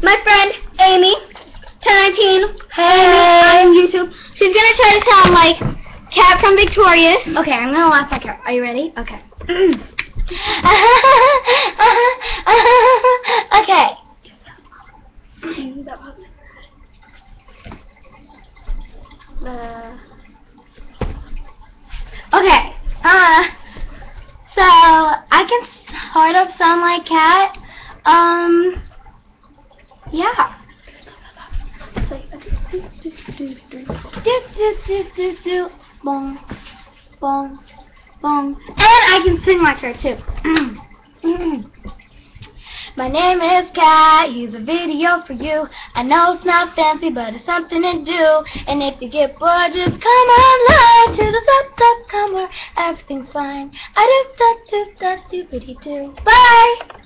my friend Amy, 1019. Hey. Amy on YouTube. She's gonna try to sound like Cat from Victorious. Okay, I'm gonna laugh like her. Are you ready? Okay. Okay. Okay. So I can sort of sound like Cat. Yeah. Do bong bong bong, and I can sing like her too. My name is Cat, here's a video for you. I know it's not fancy, but it's something to do. And if you get bored, just come online to the sub.com where everything's fine. I do da do da do bitty do. Bye!